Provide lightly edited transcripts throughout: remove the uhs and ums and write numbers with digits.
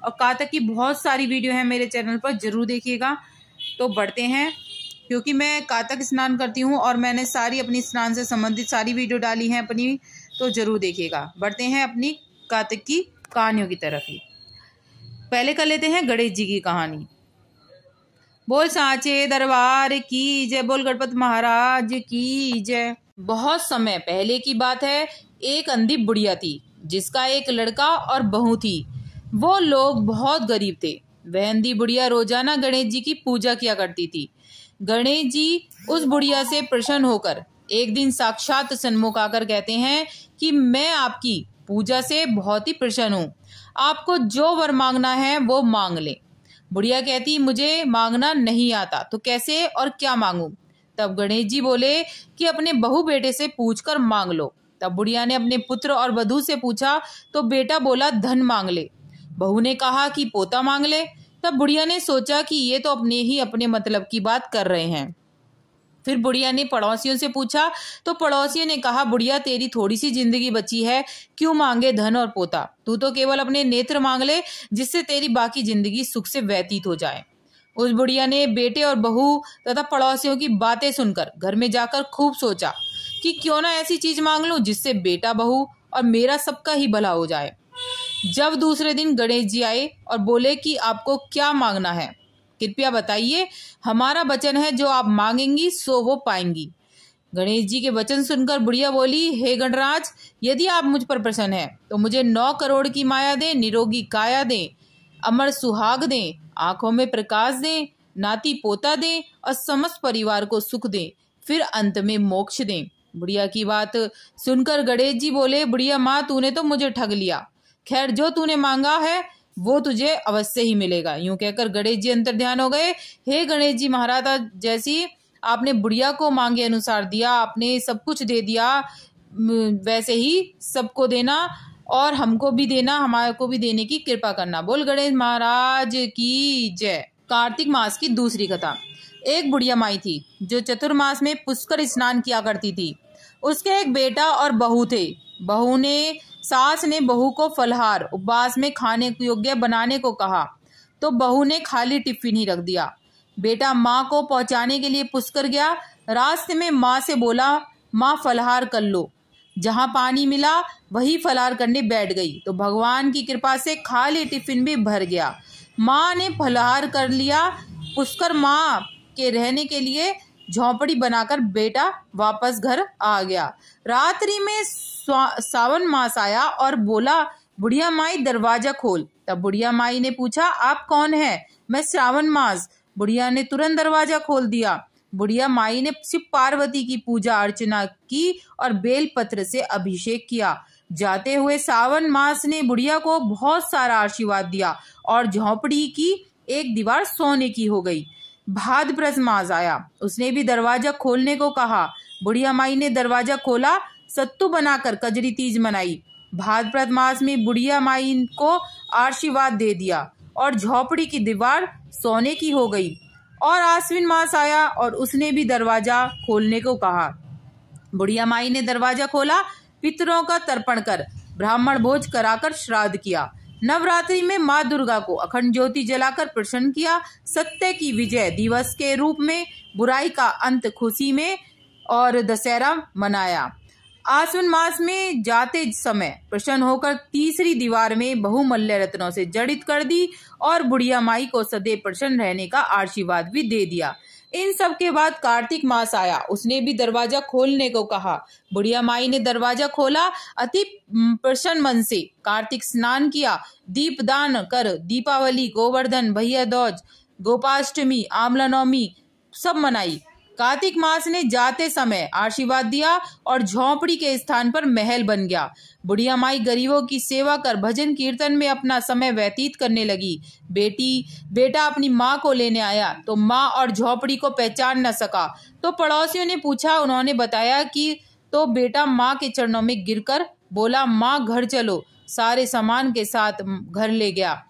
और कातक की बहुत सारी वीडियो है मेरे चैनल पर, जरूर देखिएगा। तो बढ़ते हैं, क्योंकि मैं कातक स्नान करती हूँ और मैंने सारी अपनी स्नान से संबंधित सारी वीडियो डाली हैं अपनी, तो जरूर देखिएगा। बढ़ते हैं अपनी कातक की कहानियों की तरफ ही। पहले कर लेते हैं गणेश जी की कहानी। बोल सांचे दरबार की जय, बोल गणपति महाराज की जय। बहुत समय पहले की बात है, एक अंधी बुढ़िया थी जिसका एक लड़का और बहू थी। वो लोग बहुत गरीब थे। वह अंधी बुढ़िया रोजाना गणेश जी की पूजा किया करती थी। गणेश जी उस बुढ़िया से प्रसन्न होकर एक दिन साक्षात सन्मुख आकर कहते हैं कि मैं आपकी पूजा से बहुत ही प्रसन्न हूँ, आपको जो वर मांगना है वो मांग ले। बुढ़िया कहती मुझे मांगना नहीं आता, तो कैसे और क्या मांगूं? तब गणेश जी बोले कि अपने बहू बेटे से पूछकर मांग लो। तब बुढ़िया ने अपने पुत्र और वधू से पूछा तो बेटा बोला धन मांग ले। बहू ने कहा कि पोता मांग ले। तब बुढ़िया ने सोचा कि ये तो अपने मतलब की बात कर रहे हैं। फिर बुढ़िया ने पड़ोसियों से पूछा तो पड़ोसियों ने कहा बुढ़िया तेरी थोड़ी सी जिंदगी बची है, क्यों मांगे धन और पोता, तू तो केवल अपने नेत्र मांग ले जिससे तेरी बाकी जिंदगी सुख से व्यतीत हो जाए। उस बुढ़िया ने बेटे और बहू तथा पड़ोसियों की बातें सुनकर घर में जाकर खूब सोचा कि क्यों ना ऐसी चीज मांग लूं जिससे बेटा बहू और मेरा सबका ही भला हो जाए। जब दूसरे दिन गणेश जी आए और बोले कि आपको क्या मांगना है, कृपया बताइए, हमारा वचन है जो आप मांगेंगी सो वो पाएंगी। गणेश जी के वचन सुनकर बुढ़िया बोली, हे गणराज, यदि आप मुझ पर प्रसन्न हैं तो मुझे 9 करोड़ की माया दें, निरोगी काया दें, अमर सुहाग दें, आंखों में प्रकाश दें, नाती पोता दें और समस्त परिवार को सुख दें, फिर अंत में मोक्ष दें। बुढ़िया की बात सुनकर गणेश जी बोले, बुढ़िया माँ तूने तो मुझे ठग लिया, खैर जो तूने मांगा है वो तुझे अवश्य ही मिलेगा। यूं कहकर गणेश जी अंतर ध्यान हो गए। हे गणेश जी महाराज, जैसी आपने बुढ़िया को मांगे अनुसार दिया, आपने सब कुछ दे दिया, वैसे ही सबको देना और हमको भी देना, हमारे को भी देने की कृपा करना। बोल गणेश महाराज की जय। कार्तिक मास की दूसरी कथा। एक बुढ़िया माई थी जो चतुर्मास में पुष्कर स्नान किया करती थी। उसके एक बेटा और बहू थे। सास ने बहू को फलहार उपवास में खाने योग्य बनाने को कहा तो बहू ने खाली टिफिन ही रख दिया। बेटा माँ को पहुंचाने के लिए पुष्कर गया। रास्ते में माँ से बोला, माँ फलहार कर लो। जहाँ पानी मिला वही फलहार करने बैठ गई तो भगवान की कृपा से खाली टिफिन भी भर गया। माँ ने फलहार कर लिया। पुष्कर माँ के रहने के लिए झोंपड़ी बनाकर बेटा वापस घर आ गया। रात्रि में सावन मास आया और बोला, बुढ़िया माई दरवाजा खोल। तब बुढ़िया माई ने पूछा, आप कौन है? मैं श्रावण मास। बुढ़िया ने तुरंत दरवाजा खोल दिया। बुढ़िया माई ने शिव पार्वती की पूजा अर्चना की और बेलपत्र से अभिषेक किया। जाते हुए सावन मास ने बुढ़िया को बहुत सारा आशीर्वाद दिया और झोंपड़ी की एक दीवार सोने की हो गई। भाद्रपद मास आया, उसने भी दरवाजा खोलने को कहा। बुढ़िया माई ने दरवाजा खोला, सत्तू बनाकर कजरी तीज मनाई। भाद्रपद मास में बुढ़िया माई को आशीर्वाद दे दिया और झोपड़ी की दीवार सोने की हो गई। और आश्विन मास आया और उसने भी दरवाजा खोलने को कहा। बुढ़िया माई ने दरवाजा खोला, पितरों का तर्पण कर ब्राह्मण भोज कराकर श्राद्ध किया। नवरात्रि में माँ दुर्गा को अखंड ज्योति जलाकर प्रसन्न किया। सत्य की विजय दिवस के रूप में बुराई का अंत खुशी में और दशहरा मनाया। आश्विन मास में जाते समय प्रसन्न होकर तीसरी दीवार में बहुमूल्य रत्नों से जड़ित कर दी और बुढ़िया माई को सदैव प्रसन्न रहने का आशीर्वाद भी दे दिया। इन सब के बाद कार्तिक मास आया, उसने भी दरवाजा खोलने को कहा। बुढ़िया माई ने दरवाजा खोला, अति प्रसन्न मन से कार्तिक स्नान किया, दीप दान कर दीपावली, गोवर्धन, भैया दूज, गोपाष्टमी, आमला नवमी सब मनाई। कार्तिक मास ने जाते समय आशीर्वाद दिया और झोंपड़ी के स्थान पर महल बन गया। बुढ़िया माई गरीबों की सेवा कर भजन कीर्तन में अपना समय व्यतीत करने लगी। बेटा अपनी माँ को लेने आया तो माँ और झोंपड़ी को पहचान न सका तो पड़ोसियों ने पूछा। उन्होंने बताया कि तो बेटा माँ के चरणों में गिरकर बोला, माँ घर चलो। सारे सामान के साथ घर ले गया।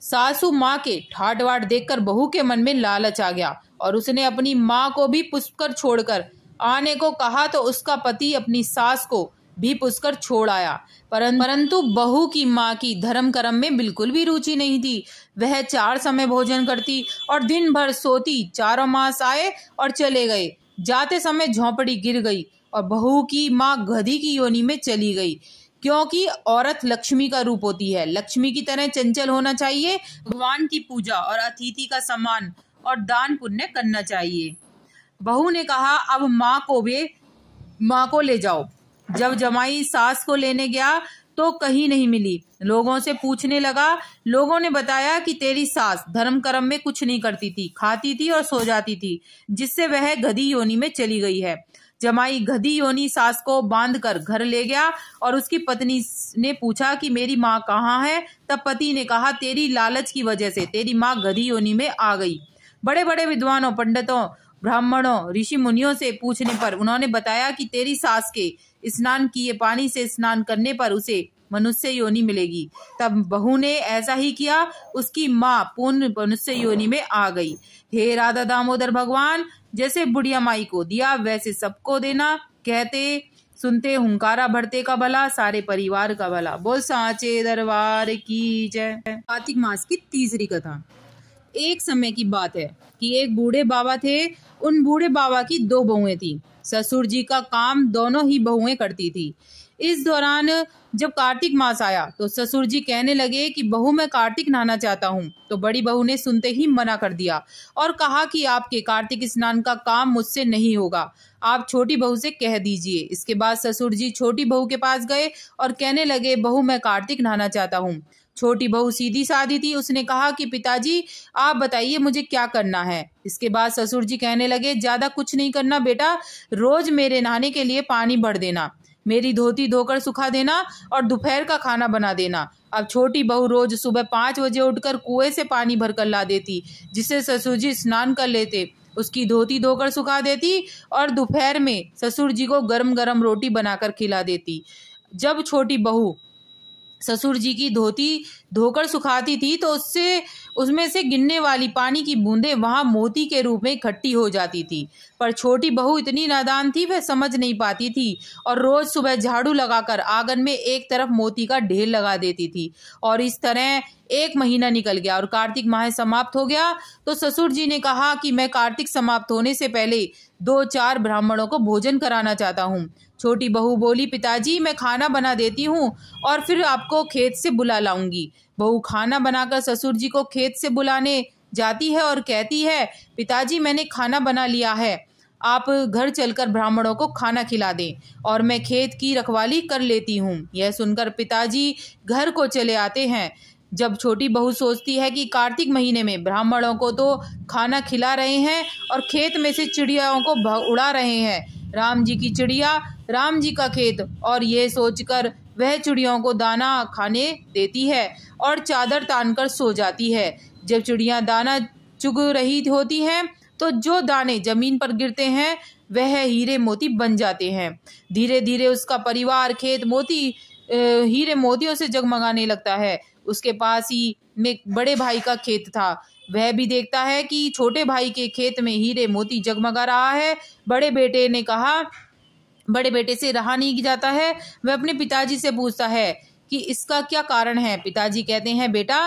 सासू माँ के ठाट बाट देखकर बहू के मन में लालच आ गया और उसने अपनी माँ को भी पुष्कर छोड़कर आने को कहा तो उसका पति अपनी सास को भी पुष्कर छोड़ आया। परंतु बहू की माँ की धर्म कर्म में बिल्कुल भी रुचि नहीं थी। वह 4 समय भोजन करती और दिन भर सोती। 4 मास आए और चले गए। जाते समय झोंपड़ी गिर गई और बहू की माँ गधी की योनि में चली गई। क्योंकि औरत लक्ष्मी का रूप होती है, लक्ष्मी की तरह चंचल होना चाहिए, भगवान की पूजा और अतिथि का सम्मान और दान पुण्य करना चाहिए। बहू ने कहा, अब माँ को ले जाओ। जब जमाई सास को लेने गया तो कहीं नहीं मिली। लोगों से पूछने लगा। लोगों ने बताया कि तेरी सास धर्म कर्म में कुछ नहीं करती थी, खाती थी और सो जाती थी, जिससे वह गधी योनि में चली गई है। जमाई गधी योनि सास को बांधकर घर ले गया और उसकी पत्नी ने पूछा कि मेरी माँ कहाँ है। तब पति ने कहा, तेरी लालच की वजह से तेरी माँ गधी योनि में आ गई। बड़े बड़े विद्वानों, पंडितों, ब्राह्मणों, ऋषि मुनियों से पूछने पर उन्होंने बताया कि तेरी सास के स्नान किए पानी से स्नान करने पर उसे मनुष्य योनि मिलेगी। तब बहू ने ऐसा ही किया। उसकी माँ पूर्ण मनुष्य योनि में आ गई। हे राधा दामोदर भगवान, जैसे बुढ़िया माई को दिया वैसे सबको देना। कहते सुनते हुंकारा भरते का भला, सारे परिवार का भला। बोल सांचे दरबार की जय। कार्तिक मास की तीसरी कथा। एक समय की बात है कि एक बूढ़े बाबा थे। उन बूढ़े बाबा की 2 बहुएं थी। ससुर जी का काम दोनों ही बहुएं करती थी। इस दौरान जब कार्तिक मास आया तो ससुर जी कहने लगे कि बहू मैं कार्तिक नहाना चाहता हूँ। तो बड़ी बहू ने सुनते ही मना कर दिया और कहा कि आपके कार्तिक स्नान का काम मुझसे नहीं होगा, आप छोटी बहू से कह दीजिए। इसके बाद ससुर जी छोटी बहू के पास गए और कहने लगे, बहू मैं कार्तिक नहाना चाहता हूँ। छोटी बहू सीधी सादी थी। उसने कहा कि पिताजी आप बताइए मुझे क्या करना है। इसके बाद ससुर जी कहने लगे, ज्यादा कुछ नहीं करना बेटा, रोज मेरे नहाने के लिए पानी भर देना, मेरी धोती धोकर सुखा देना और दोपहर का खाना बना देना। अब छोटी बहू रोज सुबह 5 बजे उठकर कुएं से पानी भरकर ला देती, जिससे ससुर जी स्नान कर लेते, उसकी धोती धोकर सुखा देती और दोपहर में ससुर जी को गरम गरम रोटी बनाकर खिला देती। जब छोटी बहू ससुर जी की धोती धोकर सुखाती थी तो उसमें से गिरने वाली पानी की बूंदें वहां मोती के रूप में इकट्ठी हो जाती थी। पर छोटी बहू इतनी नादान थी, वह समझ नहीं पाती थी और रोज सुबह झाड़ू लगाकर आंगन में एक तरफ मोती का ढेर लगा देती थी। और इस तरह 1 महीना निकल गया और कार्तिक माह समाप्त हो गया। तो ससुर जी ने कहा कि मैं कार्तिक समाप्त होने से पहले 2-4 ब्राह्मणों को भोजन कराना चाहता हूँ। छोटी बहू बोली, पिताजी मैं खाना बना देती हूँ और फिर आपको खेत से बुला लाऊंगी। बहू खाना बनाकर ससुर जी को खेत से बुलाने जाती है और कहती है, पिताजी मैंने खाना बना लिया है, आप घर चलकर ब्राह्मणों को खाना खिला दें और मैं खेत की रखवाली कर लेती हूँ। यह सुनकर पिताजी घर को चले आते हैं। जब छोटी बहू सोचती है कि कार्तिक महीने में ब्राह्मणों को तो खाना खिला रहे हैं और खेत में से चिड़ियाओं को उड़ा रहे हैं, राम जी की चिड़िया राम जी का खेत, और ये सोचकर वह चिड़ियों को दाना खाने देती है और चादर तानकर सो जाती है। जब चिड़ियाँ दाना चुग रही होती हैं तो जो दाने जमीन पर गिरते हैं वह हीरे मोती बन जाते हैं। धीरे धीरे उसका परिवार खेत हीरे मोतियों से जगमगाने लगता है। उसके पास ही में बड़े भाई का खेत था। वह भी देखता है कि छोटे भाई के खेत में हीरे मोती जगमगा रहा है। बड़े बेटे से रहा नहीं जाता है। वह अपने पिताजी से पूछता है कि इसका क्या कारण है। पिताजी कहते हैं, बेटा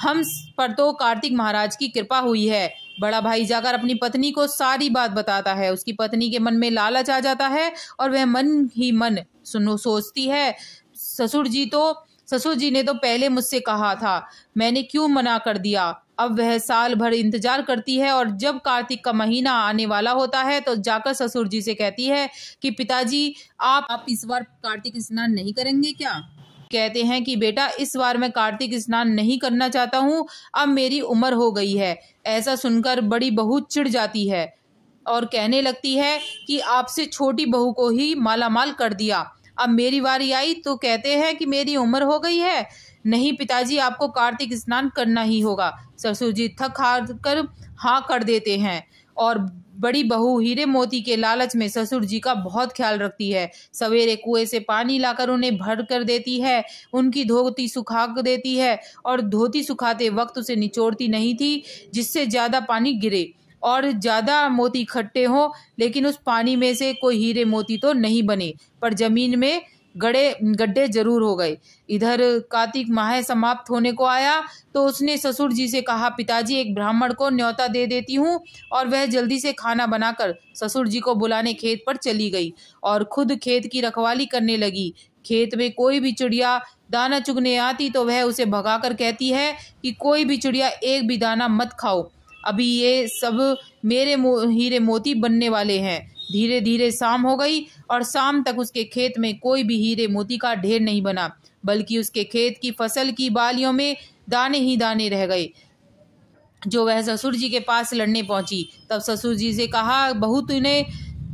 हम पर तो कार्तिक महाराज की कृपा हुई है। बड़ा भाई जाकर अपनी पत्नी को सारी बात बताता है। उसकी पत्नी के मन में लालच आ जाता है और वह मन ही मन सोचती है, ससुर जी ने तो पहले मुझसे कहा था, मैंने क्यों मना कर दिया। अब वह साल भर इंतजार करती है और जब कार्तिक का महीना आने वाला होता है तो जाकर ससुर जी से कहती है कि पिताजी आप इस बार कार्तिक स्नान नहीं करेंगे क्या। कहते हैं कि बेटा इस बार मैं कार्तिक स्नान नहीं करना चाहता हूँ, अब मेरी उम्र हो गई है। ऐसा सुनकर बड़ी बहू चिढ़ जाती है और कहने लगती है कि आपसे छोटी बहू को ही मालामाल कर दिया, अब मेरी बारी आई तो कहते हैं कि मेरी उम्र हो गई है। नहीं पिताजी आपको कार्तिक स्नान करना ही होगा। ससुर जी थक हार कर हाँ कर देते हैं और बड़ी बहू हीरे मोती के लालच में ससुर जी का बहुत ख्याल रखती है। सवेरे कुएं से पानी लाकर उन्हें भर कर देती है, उनकी धोती सुखा देती है और धोती सुखाते वक्त उसे निचोड़ती नहीं थी जिससे ज्यादा पानी गिरे और ज्यादा मोती इकट्ठे हों, लेकिन उस पानी में से कोई हीरे मोती तो नहीं बने पर जमीन में गड्ढे जरूर हो गए। इधर कार्तिक माह समाप्त होने को आया तो उसने ससुर जी से कहा, पिताजी एक ब्राह्मण को न्योता दे देती हूँ। और वह जल्दी से खाना बनाकर ससुर जी को बुलाने खेत पर चली गई और खुद खेत की रखवाली करने लगी। खेत में कोई भी चिड़िया दाना चुगने आती तो वह उसे भगाकर कहती है कि कोई भी चिड़िया एक भी दाना मत खाओ, अभी ये सब मेरे हीरे मोती बनने वाले हैं। धीरे धीरे शाम हो गई और शाम तक उसके खेत में कोई भी हीरे मोती का ढेर नहीं बना, बल्कि उसके खेत की फसल की बालियों में दाने ही दाने रह गए। जो वह ससुर जी के पास लड़ने पहुंची, तब ससुर जी से कहा, बहू तूने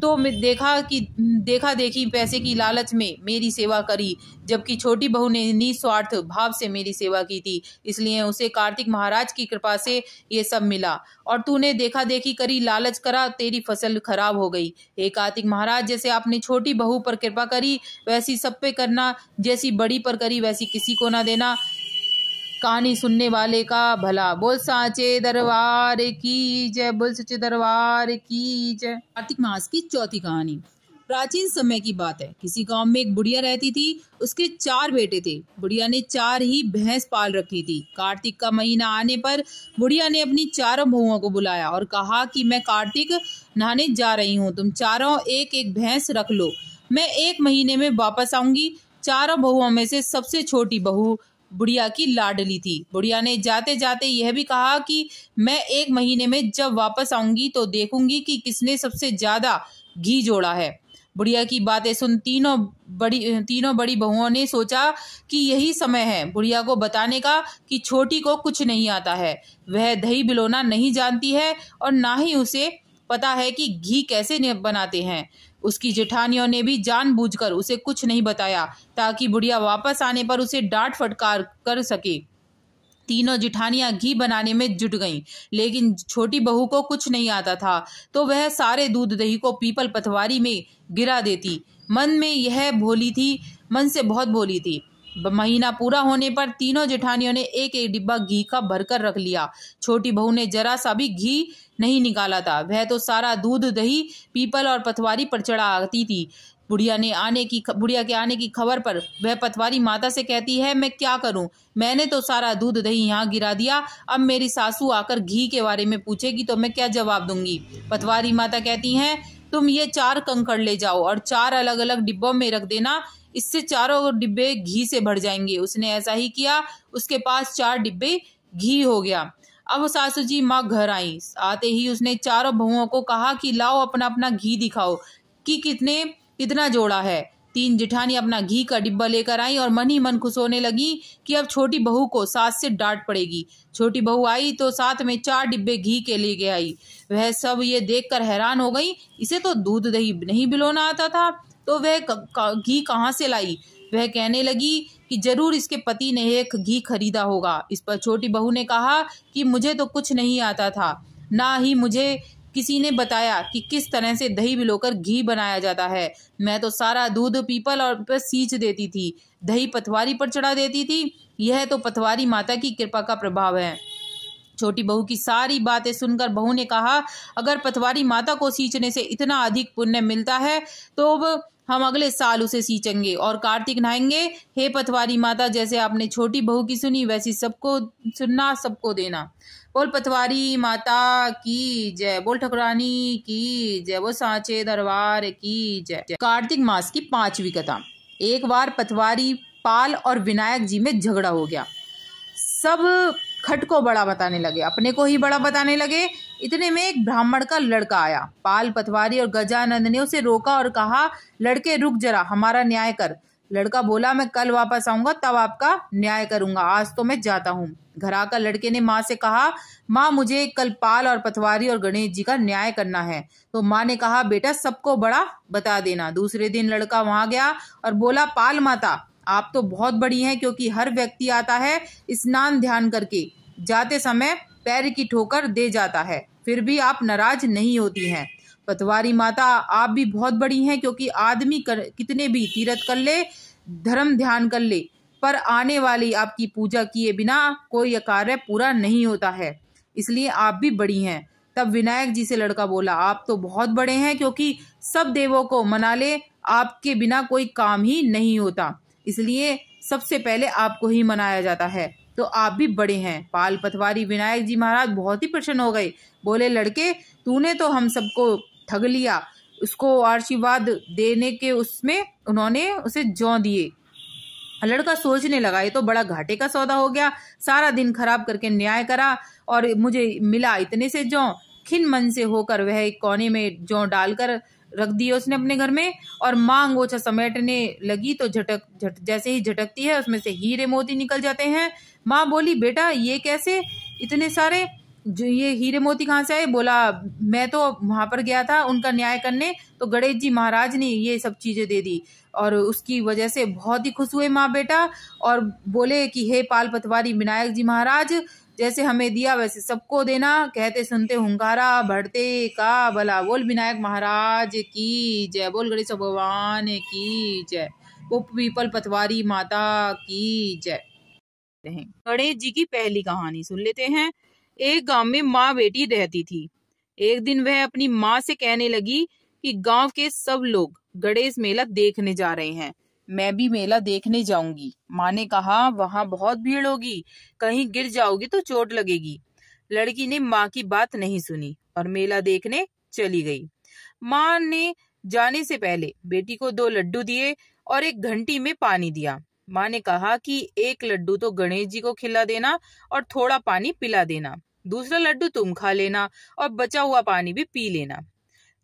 तो देखा देखी पैसे की लालच में मेरी सेवा करी, जबकि छोटी बहू ने निस्वार्थ भाव से मेरी सेवा की थी, इसलिए उसे कार्तिक महाराज की कृपा से ये सब मिला। और तूने देखा देखी करी, लालच करा, तेरी फसल खराब हो गई। हे कार्तिक महाराज, जैसे आपने छोटी बहू पर कृपा करी वैसी सब पे करना, जैसी बड़ी पर करी वैसी किसी को ना देना। कहानी सुनने वाले का भला। बोल साचे दरबार की जय, बोल सच्चे दरबार की जय। कार्तिक मास की चौथी कहानी। प्राचीन समय की बात है, किसी गांव में एक बुढ़िया रहती थी। उसके 4 बेटे थे। बुढ़िया ने 4 ही भैंस पाल रखी थी। कार्तिक का महीना आने पर बुढ़िया ने अपनी 4 बहुओं को बुलाया और कहा कि मैं कार्तिक नहाने जा रही हूँ, तुम चारों एक एक भैंस रख लो, मैं 1 महीने में वापस आऊंगी। 4 बहुओं में से सबसे छोटी बहू बुढ़िया की लाडली थी। बुढ़िया ने जाते जाते यह भी कहा कि मैं 1 महीने में जब वापस आऊंगी तो देखूंगी कि किसने सबसे ज्यादा घी जोड़ा है। बुढ़िया की बातें सुन तीनों बड़ी बहुओं ने सोचा कि यही समय है बुढ़िया को बताने का कि छोटी को कुछ नहीं आता है, वह दही बिलोना नहीं जानती है और ना ही उसे पता है कि घी कैसे बनाते हैं। उसकी जेठानियों ने भी जानबूझकर उसे कुछ नहीं बताया ताकि बुढ़िया वापस आने पर उसे डांट फटकार कर सके। तीनों जेठानियां घी बनाने में जुट गईं, लेकिन छोटी बहू को कुछ नहीं आता था तो वह सारे दूध दही को पीपल पतवारी में गिरा देती। मन से बहुत भोली थी। महीना पूरा होने पर तीनों जेठानियों ने एक एक डिब्बा घी का भरकर रख लिया। छोटी बहू ने जरा सा भी घी नहीं निकाला था, वह तो सारा दूध दही पीपल और पतवारी पर चढ़ा आती थी। बुढ़िया के आने की खबर पर वह पतवारी माता से कहती है, मैं क्या करूं, मैंने तो सारा दूध दही यहाँ गिरा दिया, अब मेरी सासू आकर घी के बारे में पूछेगी तो मैं क्या जवाब दूंगी। पतवारी माता कहती हैं, तुम ये 4 कंकड़ ले जाओ और 4 अलग अलग डिब्बों में रख देना, इससे चारों डिब्बे घी से भर जाएंगे। उसने ऐसा ही किया, उसके पास 4 डिब्बे घी हो गया। अब सासू जी माँ घर आई। आते ही उसने चारों बहुओं को कहा कि लाओ अपना अपना घी दिखाओ कि कितना जोड़ा है। 3 जेठानी अपना घी का डिब्बा लेकर आई और मन ही मन खुश होने लगी कि अब छोटी बहू को सास से डांट पड़ेगी। छोटी बहू आई तो साथ में 4 डिब्बे घी के लेके आई। वह सब ये देखकर हैरान हो गई, इसे तो दूध दही नहीं बिलोना आता था तो वह घी कहाँ से लाई। वह कहने लगी कि जरूर इसके पति ने एक घी खरीदा होगा। इस पर छोटी बहू ने कहा कि मुझे तो कुछ नहीं आता था, ना ही मुझे किसी ने बताया कि किस तरह से दही बिलोकर घी बनाया जाता है। मैं तो सारा दूध पीपल और पर सींच देती थी, दही पतवारी पर चढ़ा देती थी। यह तो पतवारी माता की कृपा का प्रभाव है। छोटी बहू की सारी बातें सुनकर बहू ने कहा, अगर पतवारी माता को सींचने से इतना अधिक पुण्य मिलता है तो अब हम अगले साल उसे सींचेंगे और कार्तिक नहाएंगे। हे पतवारी माता, जैसे आपने छोटी बहू की सुनी वैसी सबको सुनना, सबको देना। बोल पतवारी माता की जय, बोल ठकुरानी की जय, बोल सांचे दरबार की जय। कार्तिक मास की 5वीं कथा। एक बार पतवारी पाल और विनायक जी में झगड़ा हो गया। सब खट को बड़ा बताने लगे, अपने को ही बड़ा बताने लगे। इतने में एक ब्राह्मण का लड़का आया। पाल, पतवारी और गजानंद ने उसे रोका और कहा, लड़के रुक जरा, हमारा न्याय कर। लड़का बोला, मैं कल वापस आऊंगा तब आपका न्याय करूंगा, आज तो मैं जाता हूँ। घर आकर लड़के ने माँ से कहा, माँ मुझे कल पाल और पतवारी और गणेश जी का न्याय करना है। तो माँ ने कहा, बेटा सबको बड़ा बता देना। दूसरे दिन लड़का वहां गया और बोला, पाल माता आप तो बहुत बड़ी हैं, क्योंकि हर व्यक्ति आता है स्नान ध्यान करके, जाते समय पैर की ठोकर दे जाता है, फिर भी आप नाराज नहीं होती हैं। पतवारी माता आप भी बहुत बड़ी हैं, क्योंकि आदमी कितने भी तीर्थ कर ले, धर्म ध्यान कर ले, पर आने वाली आपकी पूजा किए बिना कोई कार्य पूरा नहीं होता है, इसलिए आप भी बड़ी हैं। तब विनायक जी से लड़का बोला, आप तो बहुत बड़े हैं, क्योंकि सब देवों को मना ले, आपके बिना कोई काम ही नहीं होता, इसलिए सबसे पहले आपको ही मनाया जाता है। तो आप भी बड़े हैं। पाल पटवारी विनायक जी महाराज बहुत ही प्रसन्न हो गए। बोले, लड़के, तूने तो हम सबको ठग लिया। उसको आशीर्वाद देने के उसमें उन्होंने उसे जौ दिए। लड़का सोचने लगा, ये तो बड़ा घाटे का सौदा हो गया। सारा दिन खराब करके न्याय करा और मुझे मिला इतने से जौ। खिन मन से होकर वह एक कोने में जौ डालकर रख दिए उसने अपने घर में, और माँ अंगोछा समेटने लगी तो जैसे ही झटकती है उसमें से हीरे मोती निकल जाते हैं। माँ बोली, बेटा ये कैसे, इतने सारे जो ये हीरे मोती कहाँ से आए? बोला, मैं तो वहां पर गया था उनका न्याय करने, तो गणेश जी महाराज ने ये सब चीजें दे दी, और उसकी वजह से बहुत ही खुश हुए माँ बेटा, और बोले कि हे पाल पटवारी विनायक जी महाराज, जैसे हमें दिया वैसे सबको देना। कहते सुनते हुंकारा बढ़ते का भला। बोल विनायक महाराज की जय, बोल गणेश भगवान की जय, उप पीपल पटवारी माता की जय। गणेश जी की पहली कहानी सुन लेते हैं। एक गांव में माँ बेटी रहती थी। एक दिन वह अपनी माँ से कहने लगी कि गांव के सब लोग गणेश मेला देखने जा रहे हैं, मैं भी मेला देखने जाऊंगी। माँ ने कहा, वहाँ बहुत भीड़ होगी, कहीं गिर जाओगी तो चोट लगेगी। लड़की ने माँ की बात नहीं सुनी और मेला देखने चली गई। माँ ने जाने से पहले बेटी को 2 लड्डू दिए और एक घंटी में पानी दिया। माँ ने कहा कि एक लड्डू तो गणेश जी को खिला देना और थोड़ा पानी पिला देना, दूसरा लड्डू तुम खा लेना और बचा हुआ पानी भी पी लेना।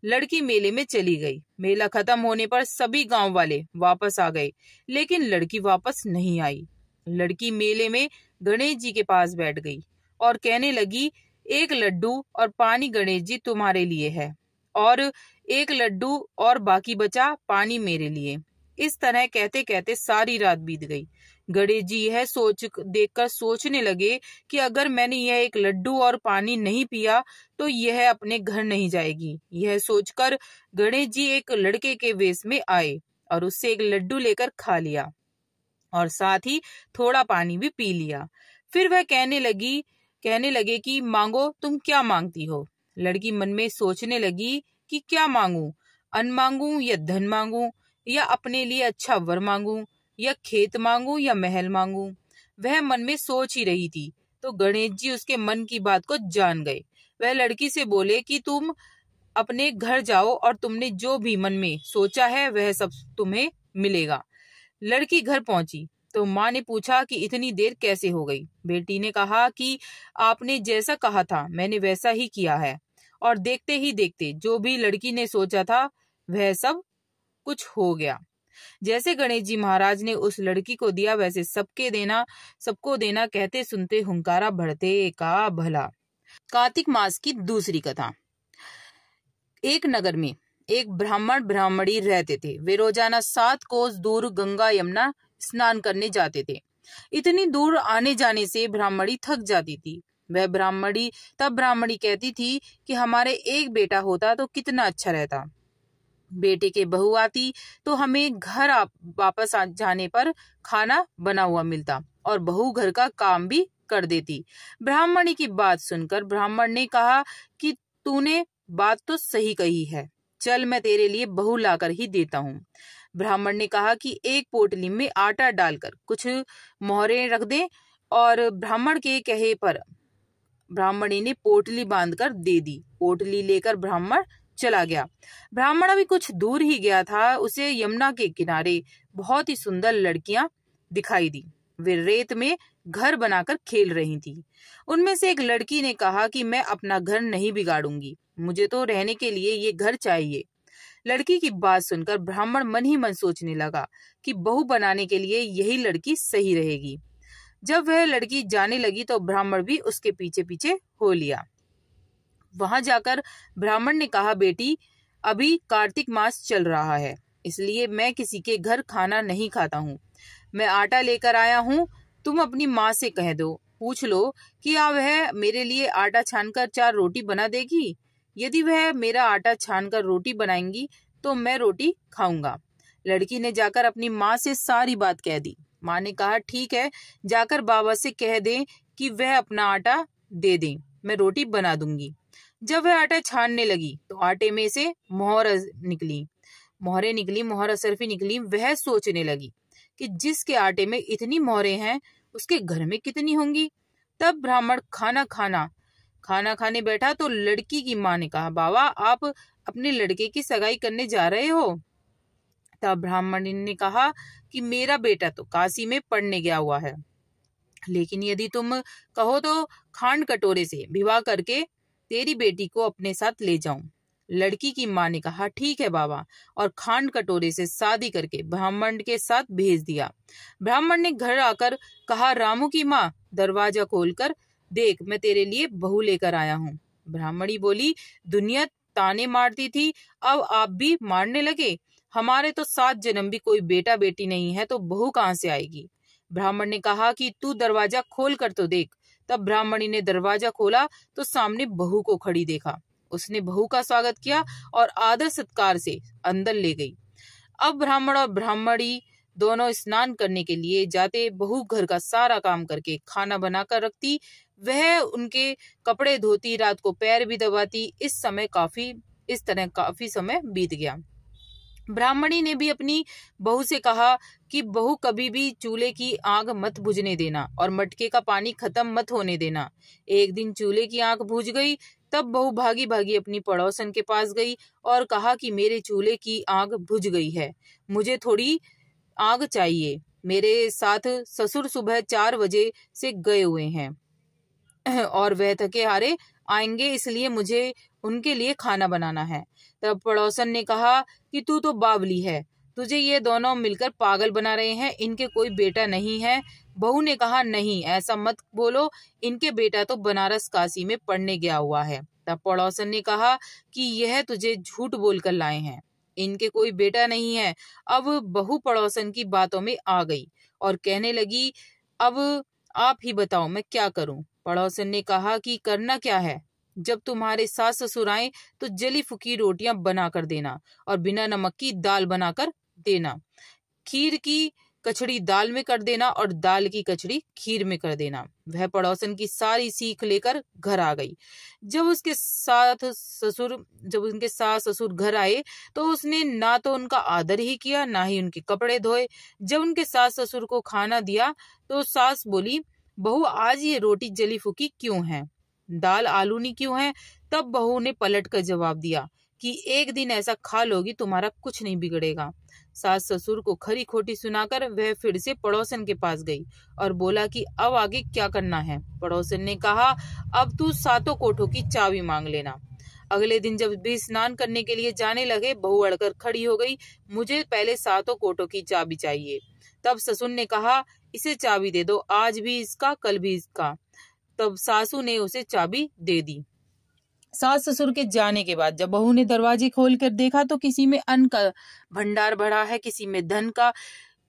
लड़की मेले में चली गई। मेला खत्म होने पर सभी गांव वाले वापस आ गए, लेकिन लड़की वापस नहीं आई। लड़की मेले में गणेश जी के पास बैठ गई और कहने लगी, एक लड्डू और पानी गणेश जी तुम्हारे लिए है, और एक लड्डू और बाकी बचा पानी मेरे लिए। इस तरह कहते कहते सारी रात बीत गई। गणेश जी यह देखकर सोचने लगे कि अगर मैंने यह एक लड्डू और पानी नहीं पिया तो यह अपने घर नहीं जाएगी। यह सोचकर गणेश जी एक लड़के के वेश में आए और उससे एक लड्डू लेकर खा लिया और साथ ही थोड़ा पानी भी पी लिया। फिर वह कहने लगे कि मांगो, तुम क्या मांगती हो? लड़की मन में सोचने लगी कि क्या मांगू, अन्न मांगू या धन मांगू, या अपने लिए अच्छा वर मांगू, या खेत मांगू या महल मांगू। वह मन में सोच ही रही थी तो गणेश जी उसके मन की बात को जान गए। वह लड़की से बोले कि तुम अपने घर जाओ और तुमने जो भी मन में सोचा है वह सब तुम्हें मिलेगा। लड़की घर पहुंची तो माँ ने पूछा कि इतनी देर कैसे हो गई? बेटी ने कहा कि आपने जैसा कहा था मैंने वैसा ही किया है, और देखते ही देखते जो भी लड़की ने सोचा था वह सब कुछ हो गया। जैसे गणेश जी महाराज ने उस लड़की को दिया वैसे सबको देना कहते सुनते हुंकारा बढ़ते का भला। कार्तिक मास की दूसरी कथा। एक नगर में एक ब्राह्मण ब्राह्मणी रहते थे। वे रोजाना 7 कोस दूर गंगा यमुना स्नान करने जाते थे। इतनी दूर आने जाने से ब्राह्मणी थक जाती थी। वह ब्राह्मणी कहती थी कि हमारे एक बेटा होता तो कितना अच्छा रहता। बेटे के बहू आती तो हमें घर वापस जाने पर खाना बना हुआ मिलता और बहू घर का काम भी कर देती। ब्राह्मणी की बात सुनकर ब्राह्मण ने कहा कि तूने बात तो सही कही है, चल मैं तेरे लिए बहू लाकर ही देता हूँ। ब्राह्मण ने कहा कि एक पोटली में आटा डालकर कुछ मोहरे रख दे, और ब्राह्मण के कहे पर ब्राह्मणी ने पोटली बांधकर दे दी। पोटली लेकर ब्राह्मण चला गया। ब्राह्मण अभी कुछ दूर ही गया था, उसे यमुना के किनारे बहुत ही सुंदर लड़कियां दिखाई दी। वे रेत में घर बनाकर खेल रही थी। उनमें से एक लड़की ने कहा कि मैं अपना घर नहीं बिगाड़ूंगी, मुझे तो रहने के लिए ये घर चाहिए। लड़की की बात सुनकर ब्राह्मण मन ही मन सोचने लगा कि बहू बनाने के लिए यही लड़की सही रहेगी। जब वह लड़की जाने लगी तो ब्राह्मण भी उसके पीछे पीछे हो लिया। वहां जाकर ब्राह्मण ने कहा, बेटी अभी कार्तिक मास चल रहा है, इसलिए मैं किसी के घर खाना नहीं खाता हूँ। मैं आटा लेकर आया हूँ, तुम अपनी माँ से कह दो, पूछ लो कि वह मेरे लिए आटा छानकर 4 रोटी बना देगी। यदि वह मेरा आटा छानकर रोटी बनाएंगी तो मैं रोटी खाऊंगा। लड़की ने जाकर अपनी माँ से सारी बात कह दी। माँ ने कहा, ठीक है, जाकर बाबा से कह दे कि वह अपना आटा दे दें, मैं रोटी बना दूंगी। जब वह आटा छानने लगी तो आटे में से मोहर निकली। मोहरें निकली, मोहर असरफी निकली। वह सोचने लगी कि जिसके आटे में इतनी मोहरें हैं उसके घर में कितनी होंगी। तब ब्राह्मण खाना खाने बैठा तो लड़की की माँ ने कहा, बाबा आप अपने लड़के की सगाई करने जा रहे हो? तब ब्राह्मण ने कहा कि मेरा बेटा तो काशी में पढ़ने गया हुआ है, लेकिन यदि तुम कहो तो खांड कटोरे से विवाह करके तेरी बेटी को अपने साथ ले जाऊं। लड़की की माँ ने कहा, ठीक है बाबा, और खांड कटोरे से शादी करके ब्राह्मण के साथ भेज दिया। ब्राह्मण ने घर आकर कहा, रामू की माँ दरवाजा खोलकर देख, मैं तेरे लिए बहू लेकर आया हूँ। ब्राह्मणी बोली, दुनिया ताने मारती थी, अब आप भी मारने लगे? हमारे तो 7 जन्म भी कोई बेटा बेटी नहीं है, तो बहू कहाँ से आएगी? ब्राह्मण ने कहा कि तू दरवाजा खोल कर तो देख। तब ब्राह्मणी ने दरवाजा खोला तो सामने बहू को खड़ी देखा। उसने बहू का स्वागत किया और आदर सत्कार से अंदर ले गई। अब ब्राह्मण और ब्राह्मणी दोनों स्नान करने के लिए जाते। बहू घर का सारा काम करके खाना बनाकर रखती, वह उनके कपड़े धोती, रात को पैर भी दबाती। इस तरह काफी समय बीत गया। ब्राह्मणी ने भी अपनी बहू से कहा कि बहू कभी भी चूल्हे की आग मत बुझने देना और मटके का पानी खत्म मत होने देना। एक दिन चूल्हे की आग बुझ गई, तब बहू भागी भागी अपनी पड़ोसन के पास गई और कहा कि मेरे चूल्हे की आग बुझ गई है, मुझे थोड़ी आग चाहिए। मेरे साथ ससुर सुबह 4 बजे से गए हुए हैं और वह थके हारे आएंगे, इसलिए मुझे उनके लिए खाना बनाना है। तब पड़ोसन ने कहा कि तू तो बावली है, तुझे ये दोनों मिलकर पागल बना रहे हैं, इनके कोई बेटा नहीं है। बहू ने कहा, नहीं ऐसा मत बोलो, इनके बेटा तो बनारस काशी में पढ़ने गया हुआ है। तब पड़ोसन ने कहा कि यह तुझे झूठ बोलकर लाए हैं, इनके कोई बेटा नहीं है। अब बहू पड़ोसन की बातों में आ गई और कहने लगी, अब आप ही बताओ मैं क्या करूं? पड़ोसन ने कहा कि करना क्या है, जब तुम्हारे सास ससुर आए तो जली फुकी रोटियां बना कर देना और बिना नमक की दाल बनाकर देना। खीर की कचड़ी दाल में कर देना और दाल की कचड़ी खीर में कर देना। वह पड़ोसन की सारी सीख लेकर घर आ गई। जब उनके सास ससुर घर आए तो उसने ना तो उनका आदर ही किया, ना ही उनके कपड़े धोए। जब उनके सास ससुर को खाना दिया तो सास बोली, बहू आज ये रोटी जली फूकी क्यों है, दाल आलूनी क्यों है? तब बहू ने पलट कर जवाब दिया कि एक दिन ऐसा खा लोगी तुम्हारा कुछ नहीं बिगड़ेगा। सास ससुर को खरी खोटी सुनाकर वह फिर से पड़ोसन के पास गई और बोला कि अब आगे क्या करना है। पड़ोसन ने कहा, अब तू 7 कोठों की चाबी मांग लेना। अगले दिन जब भी स्नान करने के लिए जाने लगे, बहू अड़कर खड़ी हो गई, मुझे पहले 7 कोठों की चाबी चाहिए। तब ससुर ने कहा, इसे चाबी दे दो, आज भी इसका कल भी इसका। तब सासू ने उसे चाबी दे दी। सास ससुर के जाने के बाद जब बहू ने दरवाजे खोल कर देखा तो किसी में अन्न का भंडार भरा है, किसी में धन का,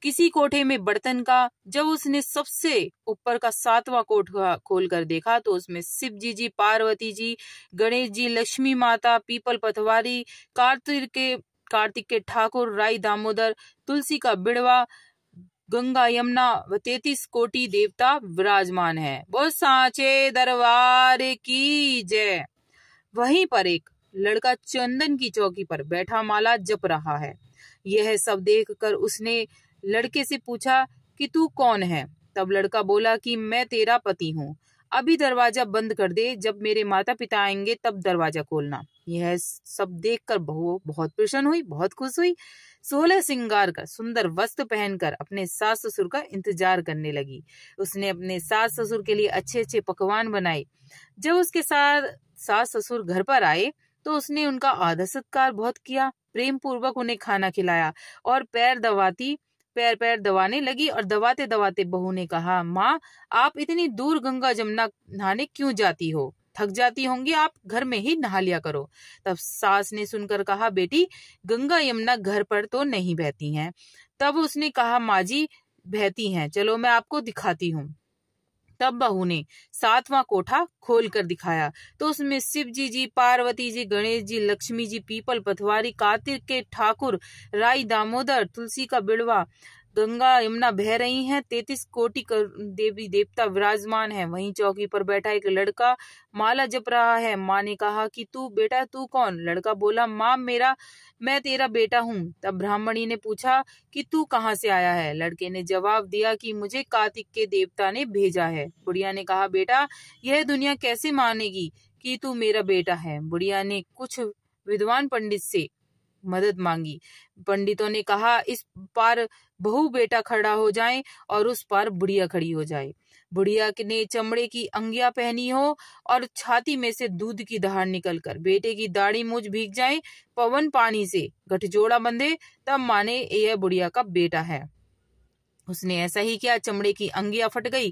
किसी कोठे में बर्तन का। जब उसने सबसे ऊपर का 7वां कोठा खोल कर देखा तो उसमें शिव जी, पार्वती जी, गणेश जी, लक्ष्मी माता, पीपल पतवारी, कार्तिक के ठाकुर, राई दामोदर, तुलसी का बिड़वा, गंगा यमुना व 33 कोटि देवता विराजमान है। वो सांचे दरबार की जय। वहीं पर एक लड़का चंदन की चौकी पर बैठा माला जप रहा है। यह सब देखकर उसने लड़के से पूछा कि तू कौन है? तब लड़का बोला कि मैं तेरा पति हूँ, अभी दरवाजा बंद कर दे, जब मेरे माता पिता आएंगे तब दरवाजा खोलना। यह सब देखकर बहू बहुत प्रसन्न हुई, बहुत खुश हुई। 16 श्रृंगार कर सुंदर वस्त्र पहनकर अपने सास ससुर का इंतजार करने लगी। उसने अपने सास ससुर के लिए अच्छे अच्छे पकवान बनाए। जब उसके साथ सास ससुर घर पर आए तो उसने उनका आदर सत्कार बहुत किया, प्रेम पूर्वक उन्हें खाना खिलाया और पैर दबाने लगी। और दबाते दबाते बहू ने कहा, माँ आप इतनी दूर गंगा जमुना नहाने क्यों जाती हो? थक जाती होंगी, आप घर में ही नहा लिया करो। तब सास ने सुनकर कहा, बेटी गंगा यमुना घर पर तो नहीं बहती हैं। तब उसने कहा, माँ जी बहती हैं, चलो मैं आपको दिखाती हूँ। तब बहू ने 7वां कोठा खोल कर दिखाया तो उसमें शिव जी, पार्वती जी, गणेश जी, लक्ष्मी जी, पीपल पथवारी, कार्तिक के ठाकुर, राई दामोदर, तुलसी का बिड़वा, गंगा यमुना बह रही हैं, 33 कोटि देवी देवता विराजमान है। वहीं चौकी पर बैठा एक लड़का माला जप रहा है। माँ ने कहा कि तू बेटा तू कौन? लड़का बोला, माँ मैं तेरा बेटा हूँ। तब ब्राह्मणी ने पूछा कि तू कहाँ से आया है? लड़के ने जवाब दिया कि मुझे कार्तिक के देवता ने भेजा है। बुढ़िया ने कहा, बेटा यह दुनिया कैसे मानेगी कि तू मेरा बेटा है? बुढ़िया ने कुछ विद्वान पंडित से मदद मांगी। पंडितों ने कहा, इस पार बहू बेटा खड़ा हो जाए और उस पार बुढ़िया खड़ी हो जाए। बुढ़िया ने चमड़े की अंगिया पहनी हो और छाती में से दूध की धार निकलकर बेटे की दाढ़ी मूछ भीग जाए, पवन पानी से गठजोड़ा बंधे, तब माने यह बुढ़िया का बेटा है। उसने ऐसा ही किया। चमड़े की अंगिया फट गई,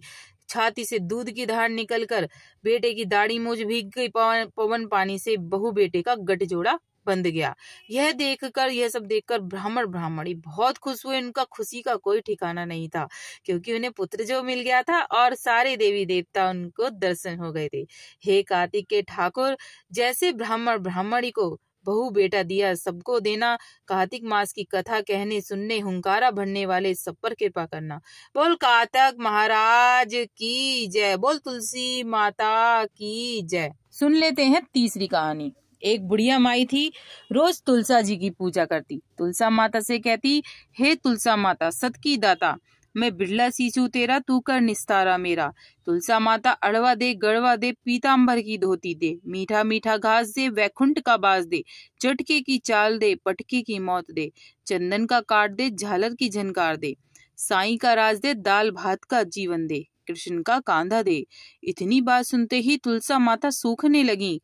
छाती से दूध की धार निकलकर बेटे की दाढ़ी मूछ भीग गई, पवन पानी से बहू बेटे का गठजोड़ा बंध गया। यह सब देखकर ब्राह्मण ब्राह्मणी बहुत खुश हुए। उनका खुशी का कोई ठिकाना नहीं था, क्योंकि उन्हें पुत्र जो मिल गया था और सारे देवी देवता उनको दर्शन हो गए थे। हे कार्तिक के ठाकुर, जैसे ब्राह्मण ब्राह्मणी को बहू बेटा दिया, सबको देना। कार्तिक मास की कथा कहने सुनने हुंकारा भरने वाले सब पर कृपा करना। बोल कार्तिक महाराज की जय, बोल तुलसी माता की जय। सुन लेते हैं तीसरी कहानी। एक बुढ़िया माई थी, रोज तुलसा जी की पूजा करती। तुलसा माता से कहती, हे तुलसा माता सत की दाता, मैं बिरला सीसू तेरा, तू कर निस्तारा मेरा। तुलसा माता अड़वा दे, गड़वा दे, पीताम्बर की धोती दे, मीठा मीठा घास दे, वैकुंठ का बास दे, चटके की चाल दे, पटके की मौत दे, चंदन का काट दे, झालर की झनकार दे, साईं का राज दे, दाल भात का जीवन दे, कृष्ण का कांधा दे। इतनी बात सुनते ही तुलसा माता सूखने लगी।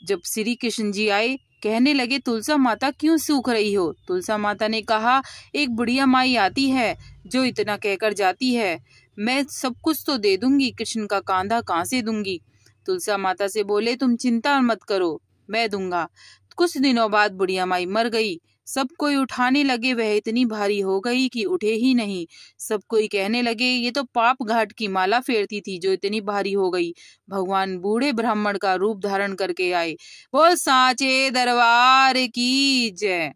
जब श्री कृष्ण जी आए, कहने लगे, तुलसा माता क्यों सूख रही हो? तुलसा माता ने कहा, एक बुढ़िया माई आती है जो इतना कहकर जाती है, मैं सब कुछ तो दे दूंगी, कृष्ण का कांधा कहाँ से दूंगी? तुलसा माता से बोले, तुम चिंता मत करो, मैं दूंगा। कुछ दिनों बाद बुढ़िया माई मर गई। सब कोई उठाने लगे, वह इतनी भारी हो गई कि उठे ही नहीं। सब कोई कहने लगे, ये तो पाप घाट की माला फेरती थी जो इतनी भारी हो गई। भगवान बूढ़े ब्राह्मण का रूप धारण करके आए। बोल सांचे दरबार की जय।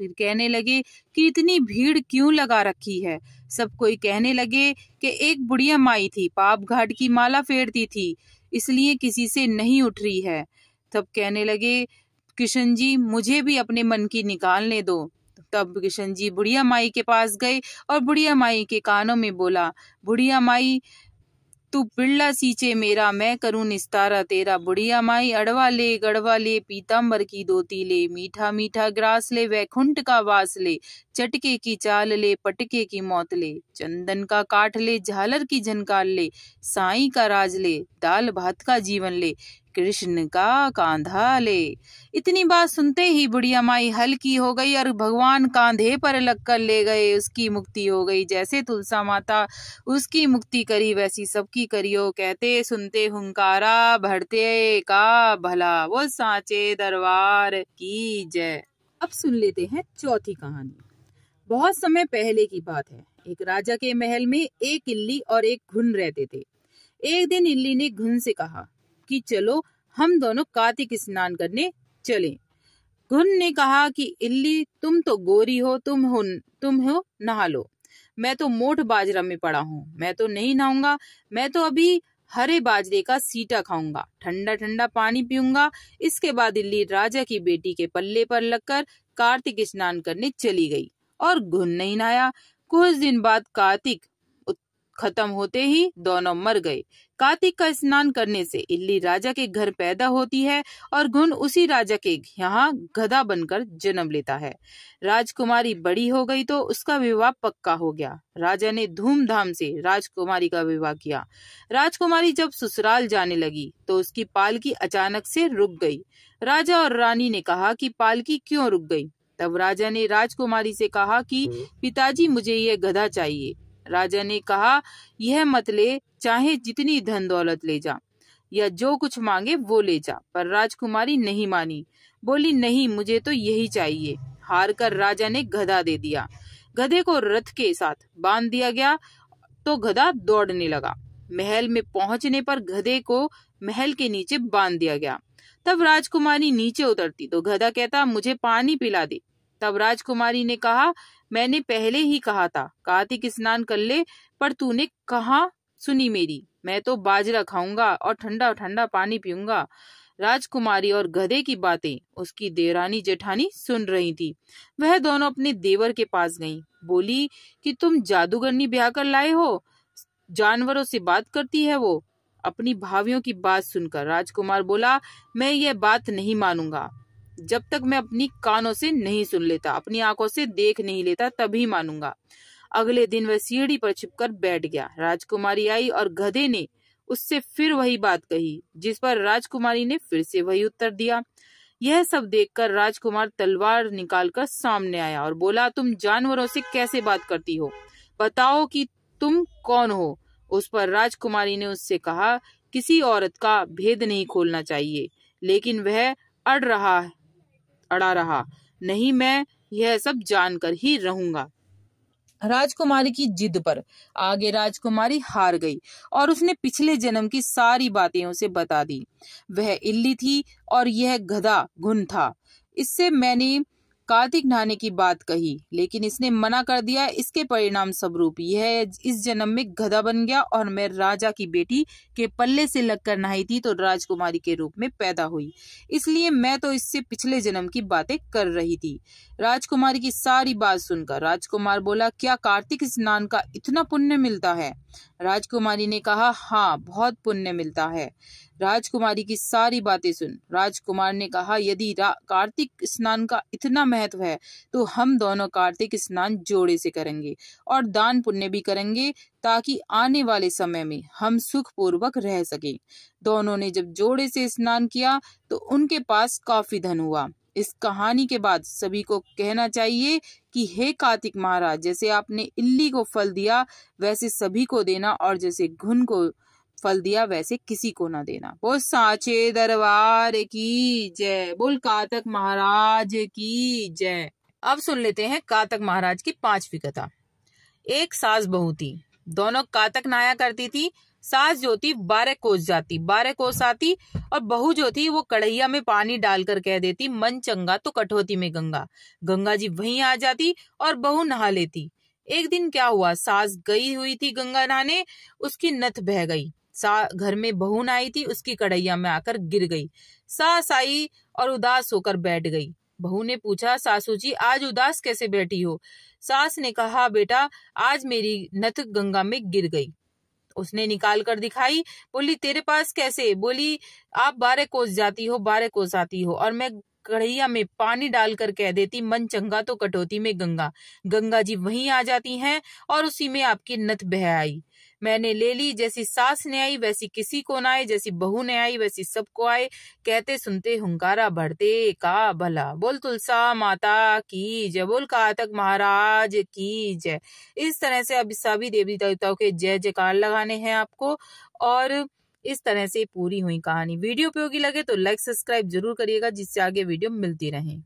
फिर कहने लगे कि इतनी भीड़ क्यों लगा रखी है? सब कोई कहने लगे कि एक बुढ़िया माई थी, पाप घाट की माला फेरती थी, इसलिए किसी से नहीं उठ रही है। तब कहने लगे, कृष्ण जी मुझे भी अपने मन की निकालने दो। तब कृष्ण जी बुढ़िया माई के पास गए और बुढ़िया माई के कानों में बोला, बुढ़िया माई तू बिरला सींचे मेरा, मैं करूं निस्तारा तेरा। बुढ़िया माई अड़वा ले, गड़वा ले, पीताम्बर की धोती ले, मीठा मीठा ग्रास ले, वैकुंठ का वास ले, चटके की चाल ले, पटके की मौत ले, चंदन का काठ ले, झालर की झनकार ले, साईं का राज ले, दाल भात का जीवन ले, कृष्ण का कांधा ले। इतनी बात सुनते ही बुढ़िया माई हल्की हो गई और भगवान कांधे पर लगकर ले गए। उसकी मुक्ति हो गई। जैसे तुलसा माता उसकी मुक्ति करी, वैसी सबकी करियो। कहते सुनते हुंकारा भरते का भला। वो सांचे दरबार की जय। अब सुन लेते हैं चौथी कहानी। बहुत समय पहले की बात है। एक राजा के महल में एक इल्ली और एक घुन रहते थे। एक दिन इल्ली ने घुन से कहा कि चलो हम दोनों कार्तिक स्नान करने चलें। घुन ने कहा कि इल्ली तुम तो गोरी हो, तुम हो नहा लो। मैं तो मोठ बाजरा में पड़ा हूँ, मैं तो नहीं नहाऊंगा। मैं तो अभी हरे बाजरे का सीटा खाऊंगा, ठंडा ठंडा पानी पीऊंगा। इसके बाद इल्ली राजा की बेटी के पल्ले पर लगकर कार्तिक स्नान करने चली गई और घुन नहीं नहाया। कुछ दिन बाद कार्तिक खत्म होते ही दोनों मर गए। कार्तिक का स्नान करने से इल्ली राजा के घर पैदा होती है और घुन उसी राजा के यहाँ गधा बनकर जन्म लेता है। राजकुमारी बड़ी हो गई तो उसका विवाह पक्का हो गया। राजा ने धूमधाम से राजकुमारी का विवाह किया। राजकुमारी जब ससुराल जाने लगी तो उसकी पालकी अचानक से रुक गई। राजा और रानी ने कहा कि पालकी क्यों रुक गई? तब राजा ने राजकुमारी से कहा कि पिताजी मुझे यह गधा चाहिए। राजा ने कहा, यह मत ले, चाहे जितनी धन दौलत ले जा या जो कुछ मांगे वो ले जा। पर राजकुमारी नहीं मानी, बोली नहीं मुझे तो यही चाहिए। हार कर राजा ने गधा दे दिया। गधे को रथ के साथ बांध दिया गया तो गधा दौड़ने लगा। महल में पहुंचने पर गधे को महल के नीचे बांध दिया गया। तब राजकुमारी नीचे उतरती तो गधा कहता, मुझे पानी पिला दे। तब राजकुमारी ने कहा, मैंने पहले ही कहा था कार्तिक स्नान कर ले, पर तूने कहाँ सुनी मेरी। मैं तो बाजरा खाऊंगा और ठंडा ठंडा पानी पीऊंगा। राजकुमारी और गधे की बातें उसकी देवरानी जेठानी सुन रही थी। वह दोनों अपने देवर के पास गईं। बोली कि तुम जादूगरनी ब्याह कर लाए हो, जानवरों से बात करती है वो। अपनी भाभियों की बात सुनकर राजकुमार बोला, मैं ये बात नहीं मानूंगा। जब तक मैं अपनी कानों से नहीं सुन लेता, अपनी आंखों से देख नहीं लेता, तभी मानूंगा। अगले दिन वह सीढ़ी पर छिपकर बैठ गया। राजकुमारी आई और गधे ने उससे फिर वही बात कही, जिस पर राजकुमारी ने फिर से वही उत्तर दिया। यह सब देखकर राजकुमार तलवार निकालकर सामने आया और बोला, तुम जानवरों से कैसे बात करती हो, बताओ कि तुम कौन हो। उस पर राजकुमारी ने उससे कहा, किसी औरत का भेद नहीं खोलना चाहिए, लेकिन वह अड़ा रहा, नहीं, मैं यह सब जानकर ही रहूंगा। राजकुमारी की जिद पर आगे राजकुमारी हार गई और उसने पिछले जन्म की सारी बातें उसे बता दी। वह इल्ली थी और यह गधा घुन था। इससे मैंने कार्तिक नहाने की बात कही, लेकिन इसने मना कर दिया। इसके परिणाम स्वरूप यह इस जन्म में गधा बन गया और मैं राजा की बेटी के पल्ले से लगकर नहाई थी तो राजकुमारी के रूप में पैदा हुई, इसलिए मैं तो इससे पिछले जन्म की बातें कर रही थी। राजकुमारी की सारी बात सुनकर राजकुमार बोला, क्या कार्तिक स्नान का इतना पुण्य मिलता है? राजकुमारी ने कहा, हाँ, बहुत पुण्य मिलता है। राजकुमारी की सारी बातें सुन राजकुमार ने कहा, यदि कार्तिक स्नान का इतना महत्व है तो हम दोनों कार्तिक स्नान जोड़े से करेंगे और दान पुण्य भी करेंगे, ताकि आने वाले समय में हम सुख पूर्वक रह सकें। दोनों ने जब जोड़े से स्नान किया तो उनके पास काफी धन हुआ। इस कहानी के बाद सभी को कहना चाहिए कि हे कार्तिक महाराज, जैसे आपने इल्ली को फल दिया वैसे सभी को देना, और जैसे घुन को फल दिया वैसे किसी को ना देना। बोल सांचे दरबार की जय, बोल कार्तिक महाराज की जय। अब सुन लेते हैं कार्तिक महाराज की 5वीं कथा। एक सास बहू थी, दोनों कार्तिक नहाया करती थी। सास जो थी 12 कोस जाती, 12 कोस आती, और बहू जो थी वो कढ़ैया में पानी डालकर कह देती, मन चंगा तो कटौती में गंगा। गंगा जी वहीं आ जाती और बहू नहा लेती। एक दिन क्या हुआ, सास गई हुई थी गंगा नहाने, उसकी नथ बह गई। घर में बहू नहाई थी, उसकी कढ़ैया में आकर गिर गई। सास आई और उदास होकर बैठ गई। बहू ने पूछा, सासू जी आज उदास कैसे बैठी हो? सास ने कहा, बेटा आज मेरी नथ गंगा में गिर गई। उसने निकाल कर दिखाई। बोली, तेरे पास कैसे? बोली, आप 12 कोस जाती हो, 12 कोस आती हो, और मैं कढ़ैया में पानी डालकर कह देती, मन चंगा तो कटौती में गंगा। गंगा जी वहीं आ जाती हैं और उसी में आपकी नथ बह आई। मैंने ले ली। जैसी सास ने आई वैसी किसी को ना आए, जैसी बहू ने आई वैसी सबको आए। कहते सुनते हुंकारा भरते का भला। बोल तुलसा माता की जय, बोल कार्तिक महाराज की जय। इस तरह से अब सभी देवी देवताओं के जय जयकार लगाने हैं आपको, और इस तरह से पूरी हुई कहानी। वीडियो उपयोगी लगे तो लाइक सब्सक्राइब जरूर करिएगा, जिससे आगे वीडियो मिलती रहे।